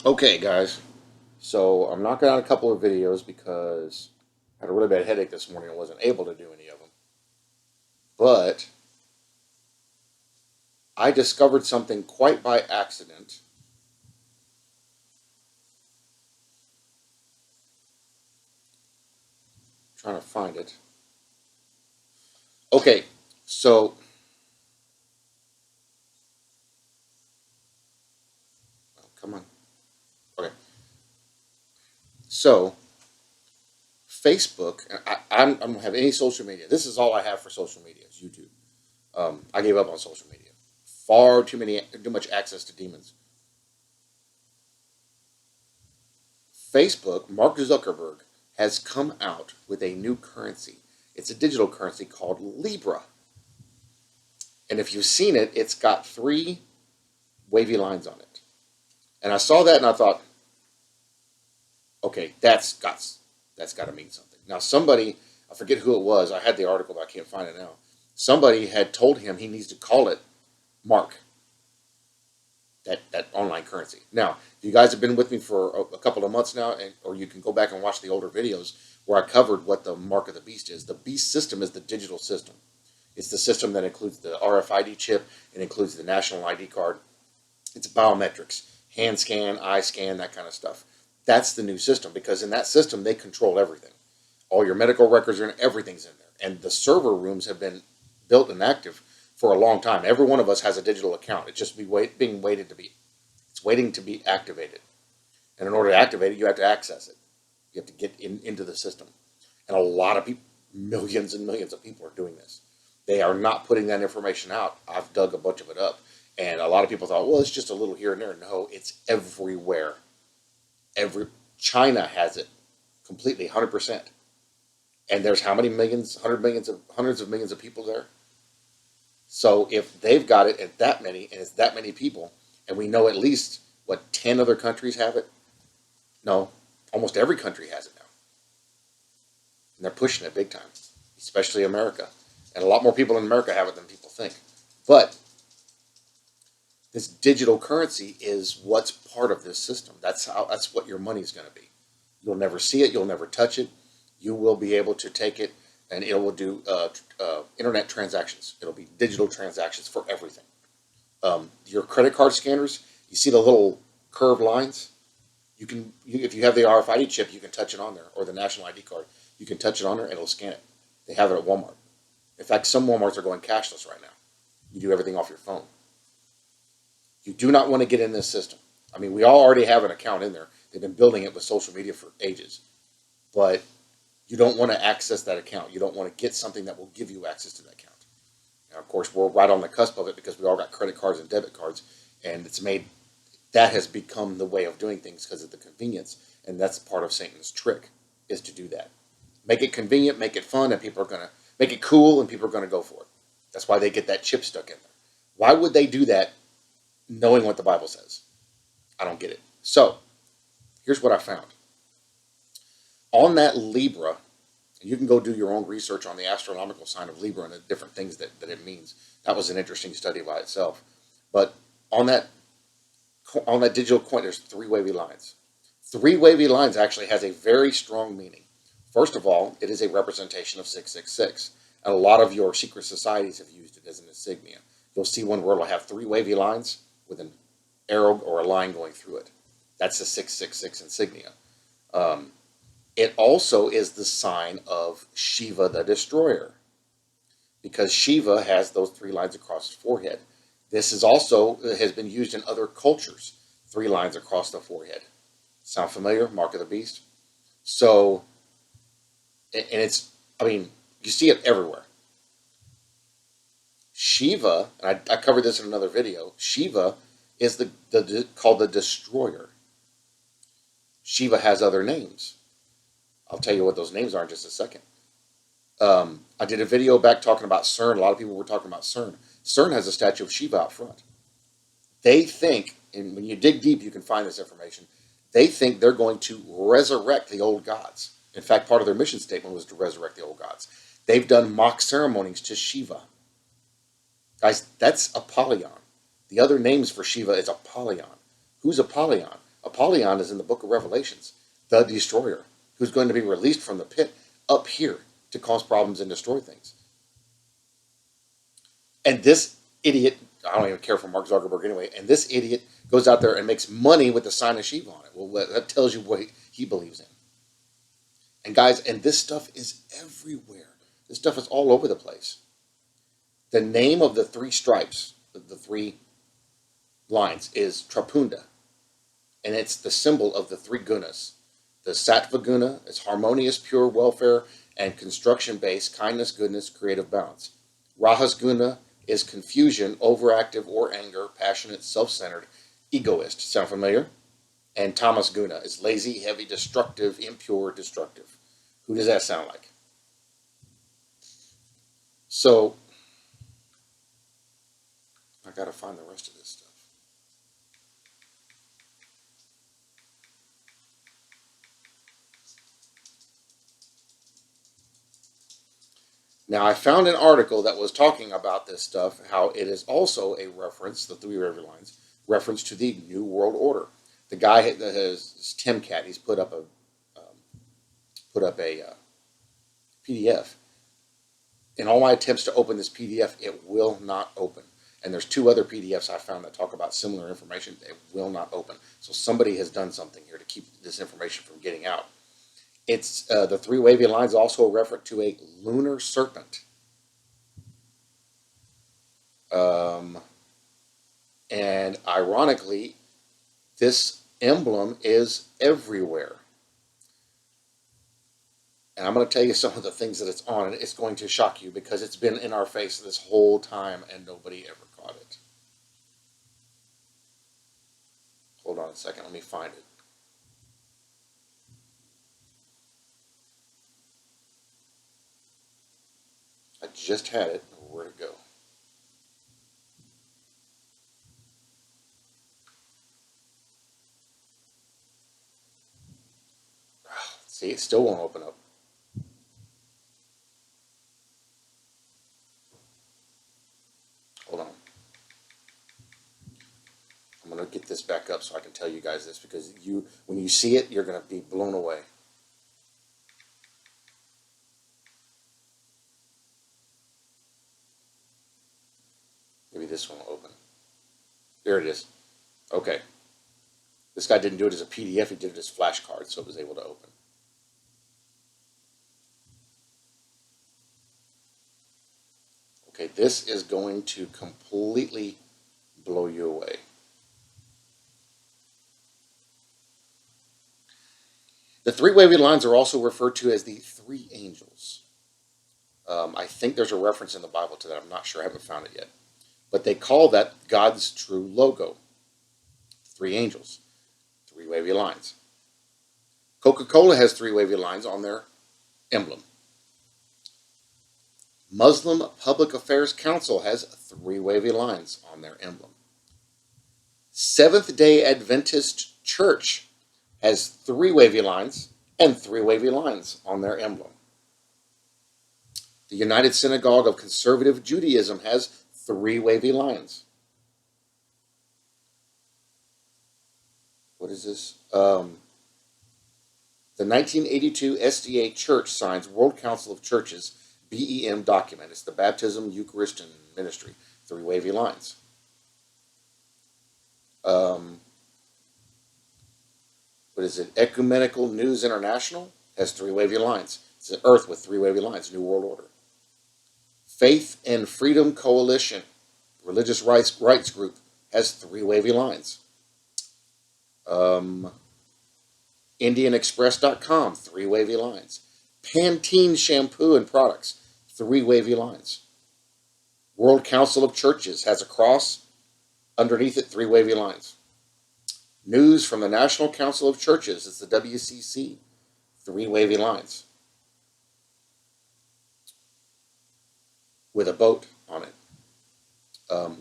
Okay, guys. So I'm knocking out a couple of videos because I had a really bad headache this morning and wasn't able to do any of them. But I discovered something quite by accident. Trying to find it. Okay, so oh, come on. Okay, so Facebook. I don't have any social media. This is all I have for social media. Is YouTube. I gave up on social media. Far too much access to demons. Facebook, Mark Zuckerberg, has come out with a new currency. It's a digital currency called Libra. And if you've seen it, it's got three wavy lines on it. And I saw that and I thought, okay, that's got to mean something. Now somebody, I forget who it was. I had the article, but I can't find it now. Somebody had told him he needs to call it Mark, that online currency. Now, you guys have been with me for a couple of months now, or you can go back and watch the older videos where I covered what the mark of the beast is. The beast system is the digital system. It's the system that includes the RFID chip. It includes the national ID card. It's biometrics, hand scan, eye scan, that kind of stuff. That's the new system because in that system they control everything. All your medical records are in, everything's in there, and the server rooms have been built and active for a long time. Every one of us has a digital account. It's just being waited to be. It's waiting to be activated, and in order to activate it, you have to access it. You have to get into the system, and a lot of people, millions and millions of people, are doing this. They are not putting that information out. I've dug a bunch of it up, and a lot of people thought, well, it's just a little here and there. No, it's everywhere. Every China has it completely, 100%. And there's how many millions, hundreds of millions of people there. So if they've got it at that many, and it's that many people, and we know at least what 10 other countries have it. No, almost every country has it now, and they're pushing it big time, especially America. And a lot more people in America have it than people think. But this digital currency is what's part of this system. That's what your money's going to be. You'll never see it. You'll never touch it. You will be able to take it, and it will do internet transactions. It'll be digital transactions for everything. Your credit card scanners, you see the little curved lines. If you have the RFID chip, you can touch it on there, or the national ID card. You can touch it on there, and it'll scan it. They have it at Walmart. In fact, some Walmarts are going cashless right now. You do everything off your phone. You do not want to get in this system. I mean, we all already have an account in there. They've been building it with social media for ages. But you don't want to access that account. You don't want to get something that will give you access to that account. Now, of course, we're right on the cusp of it because we all got credit cards and debit cards, and that has become the way of doing things because of the convenience, and that's part of Satan's trick, is to do that. Make it convenient, make it fun, and people are going to make it cool, and people are going to go for it. That's why they get that chip stuck in there. Why would they do that knowing what the Bible says? I don't get it. So, here's what I found. On that Libra, and you can go do your own research on the astronomical sign of Libra and the different things that it means. That was an interesting study by itself. But on that digital coin, there's three wavy lines. Three wavy lines actually has a very strong meaning. First of all, it is a representation of 666. And a lot of your secret societies have used it as an insignia. You'll see one where it'll have three wavy lines with an arrow or a line going through it. That's the 666 insignia. It also is the sign of Shiva the Destroyer, because Shiva has those three lines across his forehead. This is also has been used in other cultures, three lines across the forehead. Sound familiar? Mark of the Beast. So, and I mean, you see it everywhere. Shiva, and I covered this in another video, Shiva is called the Destroyer. Shiva has other names. I'll tell you what those names are in just a second. I did a video back talking about CERN. A lot of people were talking about CERN. CERN has a statue of Shiva out front. They think, and when you dig deep, you can find this information, they think they're going to resurrect the old gods. In fact, part of their mission statement was to resurrect the old gods. They've done mock ceremonies to Shiva. Guys, that's Apollyon. The other names for Shiva is Apollyon. Who's Apollyon? Apollyon is in the book of Revelations, the destroyer, who's going to be released from the pit up here to cause problems and destroy things. And this idiot, I don't even care for Mark Zuckerberg anyway, and this idiot goes out there and makes money with the sign of Shiva on it. Well, that tells you what he believes in. And guys, and this stuff is everywhere. This stuff is all over the place. The name of the three stripes, the three lines, is Trapunda. And it's the symbol of the three gunas. The Sattva guna is harmonious, pure welfare, and construction-based, kindness, goodness, creative balance. Rajas guna is confusion, overactive or anger, passionate, self-centered, egoist. Sound familiar? And Tamas guna is lazy, heavy, destructive, impure, destructive. Who does that sound like? So, I got to find the rest of this stuff. Now, I found an article that was talking about this stuff, how it is also a reference, the three river lines, reference to the New World Order. The guy that has Tim Cat, he's put up a PDF. In all my attempts to open this PDF, it will not open. And there's two other PDFs I found that talk about similar information. It will not open. So somebody has done something here to keep this information from getting out. It's the three wavy lines also refer to a lunar serpent. And ironically, this emblem is everywhere. And I'm going to tell you some of the things that it's on, and it's going to shock you because it's been in our face this whole time and nobody ever caught it. Hold on a second, let me find it. I just had it. Where'd it go? See, it still won't open up. Hold on. I'm going to get this back up so I can tell you guys this because when you see it, you're going to be blown away. Maybe this one will open. There it is. Okay. This guy didn't do it as a PDF, he did it as flashcards, so it was able to open. Okay, this is going to completely blow you away. The three wavy lines are also referred to as the three angels. I think there's a reference in the Bible to that. I'm not sure. I haven't found it yet. But they call that God's true logo. Three angels. Three wavy lines. Coca-Cola has three wavy lines on their emblem. Muslim Public Affairs Council has three wavy lines on their emblem. Seventh-day Adventist Church has three wavy lines and three wavy lines on their emblem. The United Synagogue of Conservative Judaism has three wavy lines. What is this? The 1982 SDA Church signs World Council of Churches BEM document. It's the Baptism, Eucharist, and Ministry. Three wavy lines. What is it? Ecumenical News International has three wavy lines. It's an Earth with three wavy lines. New World Order. Faith and Freedom Coalition, religious rights group, has three wavy lines. IndianExpress.com, three wavy lines. Pantene shampoo and products, three wavy lines. World Council of Churches has a cross, underneath it, three wavy lines. News from the National Council of Churches, it's the WCC, three wavy lines. With a boat on it.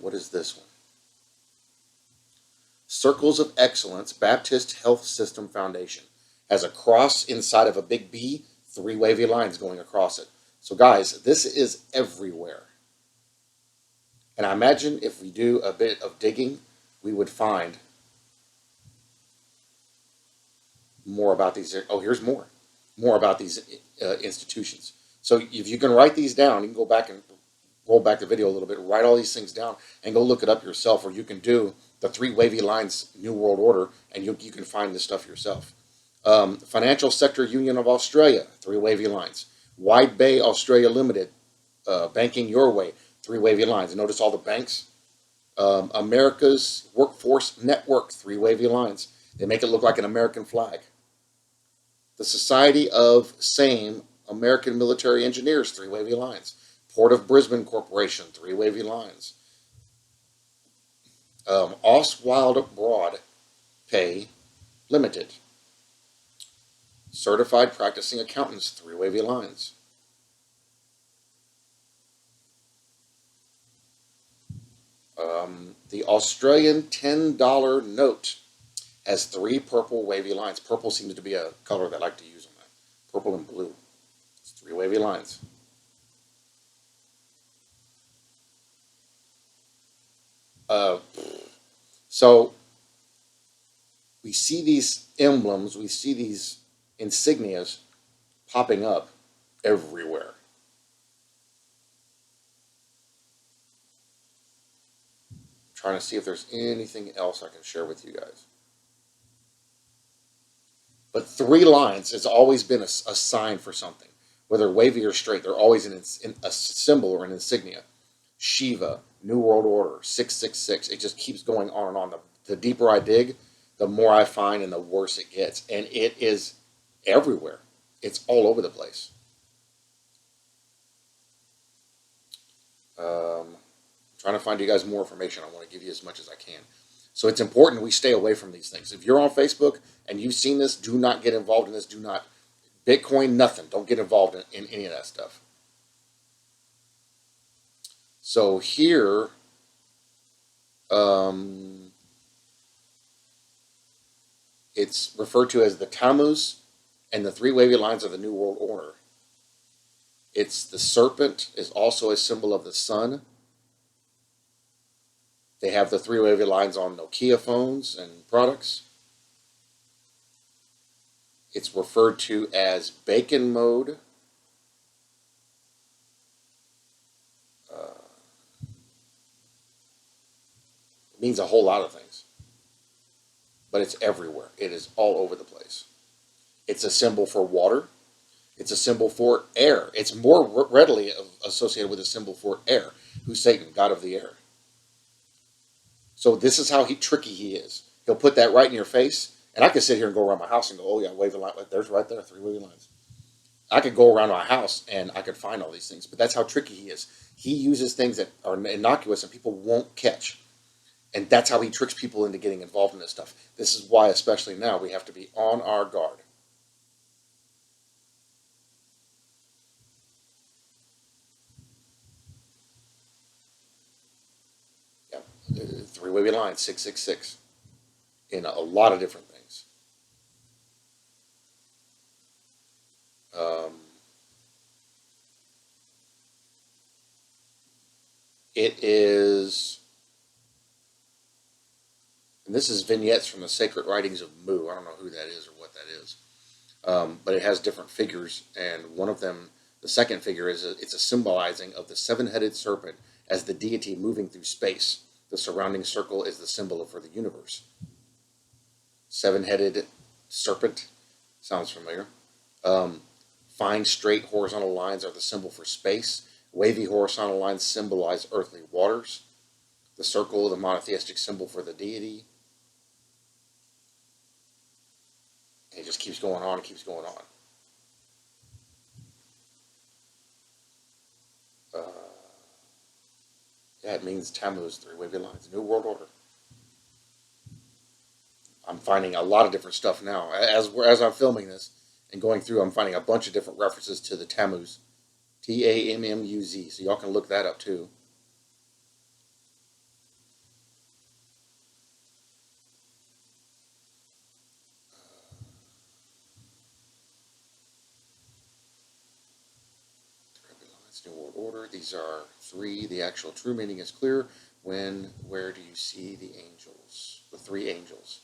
What is this one? Circles of Excellence Baptist Health System Foundation has a cross inside of a big B, three wavy lines going across it. So guys, this is everywhere. And I imagine if we do a bit of digging, we would find more about these. Oh, here's more about these institutions. So if you can write these down, you can go back and roll back the video a little bit, write all these things down, and go look it up yourself, or you can do the three wavy lines New World Order, and you can find this stuff yourself. Financial Sector Union of Australia, three wavy lines. Wide Bay Australia Limited, Banking Your Way, three wavy lines. And notice all the banks. America's Workforce Network, three wavy lines. They make it look like an American flag. The Society of Same American Military Engineers, three wavy lines. Port of Brisbane Corporation, three wavy lines. Oswald Broad Pay Limited. Certified Practicing Accountants, three wavy lines. The Australian $10 note has three purple wavy lines. Purple seems to be a color that I like to use on that. Purple and blue. It's three wavy lines. So we see these emblems, we see these insignias popping up everywhere. I'm trying to see if there's anything else I can share with you guys. But three lines has always been a sign for something. Whether wavy or straight, they're always a symbol or an insignia. Shiva, New World Order, 666. It just keeps going on and on. The deeper I dig, the more I find and the worse it gets. And it is everywhere. It's all over the place. Trying to find you guys more information. I want to give you as much as I can. So it's important we stay away from these things. If you're on Facebook and you've seen this, do not get involved in this. Do not. Bitcoin, nothing. Don't get involved in any of that stuff. So here, it's referred to as the Tammuz, and the three wavy lines of the New World Order. It's the serpent is also a symbol of the sun. They have the three wavy lines on Nokia phones and products. It's referred to as bacon mode. It means a whole lot of things. But it's everywhere. It is all over the place. It's a symbol for water. It's a symbol for air. It's more readily associated with a symbol for air, who's Satan, god of the air. So this is how tricky he is. He'll put that right in your face, and I could sit here and go around my house and go, oh yeah, wave a line. There's right there, three wavy lines. I could go around my house and I could find all these things, but that's how tricky he is. He uses things that are innocuous and people won't catch. And that's how he tricks people into getting involved in this stuff. This is why, especially now, we have to be on our guard. Three wavy lines, 666, in a lot of different things. It is, and this is vignettes from the sacred writings of Mu. I don't know who that is or what that is, but it has different figures, and one of them, the second figure, it's a symbolizing of the seven-headed serpent as the deity moving through space. The surrounding circle is the symbol for the universe. Seven-headed serpent. Sounds familiar. Fine, straight, horizontal lines are the symbol for space. Wavy horizontal lines symbolize earthly waters. The circle, the monotheistic symbol for the deity. And it just keeps going on and keeps going on. Yeah, it means Tammuz, three wavy lines, New World Order. I'm finding a lot of different stuff now. As I'm filming this and going through, I'm finding a bunch of different references to the Tammuz. Tammuz. So y'all can look that up too. New World Order. These are three. The actual true meaning is clear. Where do you see the angels? The three angels.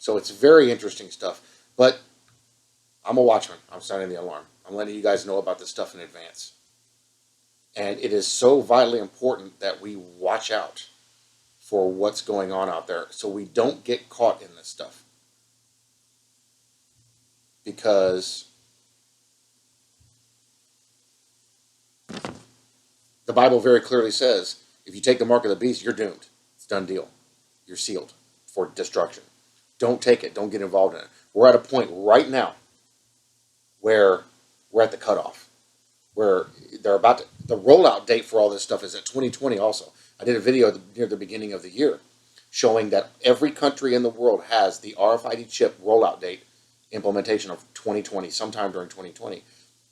So it's very interesting stuff. But I'm a watchman. I'm sounding the alarm. I'm letting you guys know about this stuff in advance. And it is so vitally important that we watch out for what's going on out there so we don't get caught in this stuff. Because the Bible very clearly says if you take the mark of the beast, you're doomed. It's a done deal. You're sealed for destruction. Don't take it. Don't get involved in it. We're at a point right now where we're at the cutoff, where they're about to, the rollout date for all this stuff is at 2020 also. I did a video near the beginning of the year showing that every country in the world has the RFID chip rollout date implementation of 2020, sometime during 2020.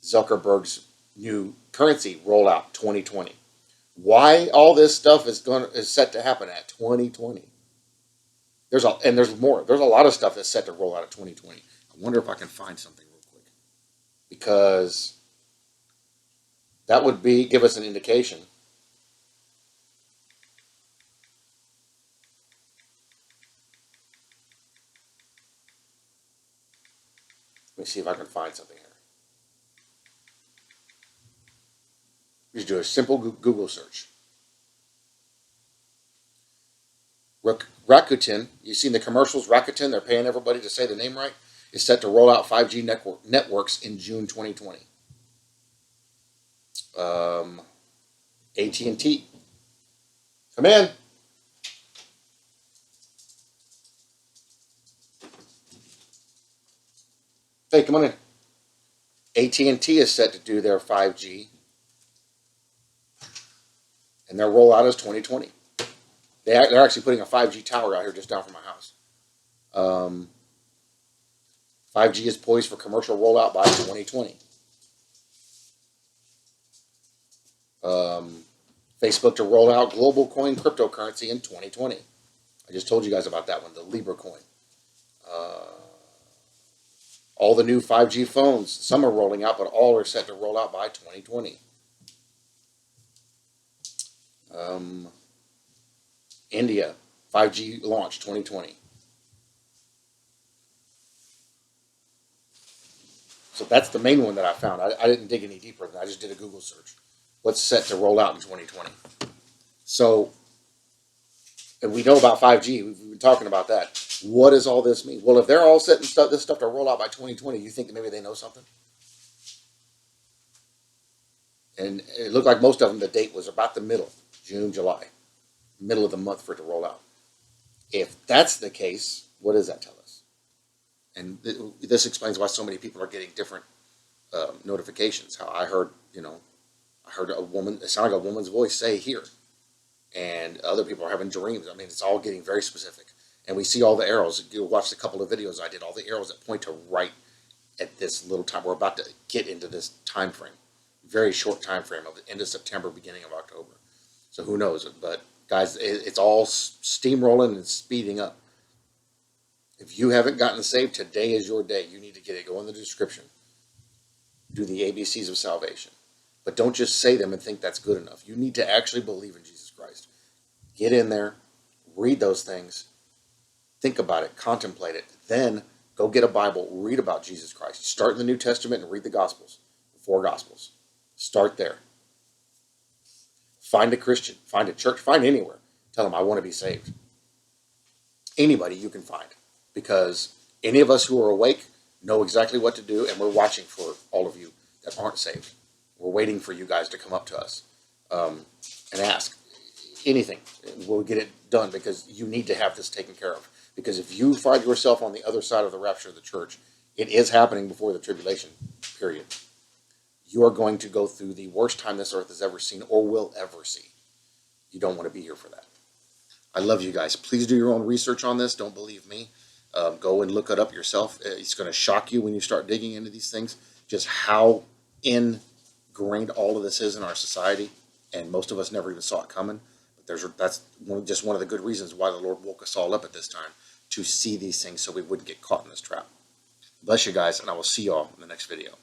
Zuckerberg's new currency rollout 2020. Why all this stuff is set to happen at 2020? There's more. There's a lot of stuff that's set to roll out at 2020. I wonder if I can find something real quick, because that would give us an indication. Let me see if I can find something here. You do a simple Google search. Rakuten, you've seen the commercials. Rakuten, they're paying everybody to say the name right, is set to roll out 5G networks in June 2020. AT&T, come in. Hey, come on in. AT&T is set to do their 5G, and their rollout is 2020. They're actually putting a 5G tower out here just down from my house. 5G is poised for commercial rollout by 2020. Facebook to roll out global coin cryptocurrency in 2020. I just told you guys about that one, the Libra coin. All the new 5G phones, some are rolling out, but all are set to roll out by 2020. India, 5G launch 2020. So that's the main one that I found. I didn't dig any deeper than that. I just did a Google search. What's set to roll out in 2020? So, and we know about 5G. We've been talking about that. What does all this mean? Well, if they're all setting this stuff to roll out by 2020, you think that maybe they know something? And it looked like most of them, the date was about the middle, June, July, middle of the month for it to roll out. If that's the case, what does that tell us? And this explains why so many people are getting different notifications. How I heard a woman, it sounded like a woman's voice say here. And other people are having dreams. I mean, it's all getting very specific. And we see all the arrows. You watched a couple of videos I did, all the arrows that point to right at this little time. We're about to get into this time frame. Very short time frame of the end of September, beginning of October. So who knows? But guys, it's all steamrolling and speeding up. If you haven't gotten saved, today is your day. You need to get it. Go in the description. Do the ABCs of salvation. But don't just say them and think that's good enough. You need to actually believe in Jesus Christ. Get in there, read those things, think about it, contemplate it. Then go get a Bible, read about Jesus Christ. Start in the New Testament and read the Gospels, the 4 Gospels. Start there. Find a Christian, find a church, find anywhere. Tell them, I want to be saved. Anybody you can find. Because any of us who are awake know exactly what to do, and we're watching for all of you that aren't saved. We're waiting for you guys to come up to us and ask anything. We'll get it done, because you need to have this taken care of. Because if you find yourself on the other side of the rapture of the church, it is happening before the tribulation period. You are going to go through the worst time this earth has ever seen or will ever see. You don't want to be here for that. I love you guys. Please do your own research on this. Don't believe me. Go and look it up yourself. It's going to shock you when you start digging into these things, just how ingrained all of this is in our society. And most of us never even saw it coming. But that's just one of the good reasons why the Lord woke us all up at this time, to see these things so we wouldn't get caught in this trap. Bless you guys, and I will see y'all in the next video.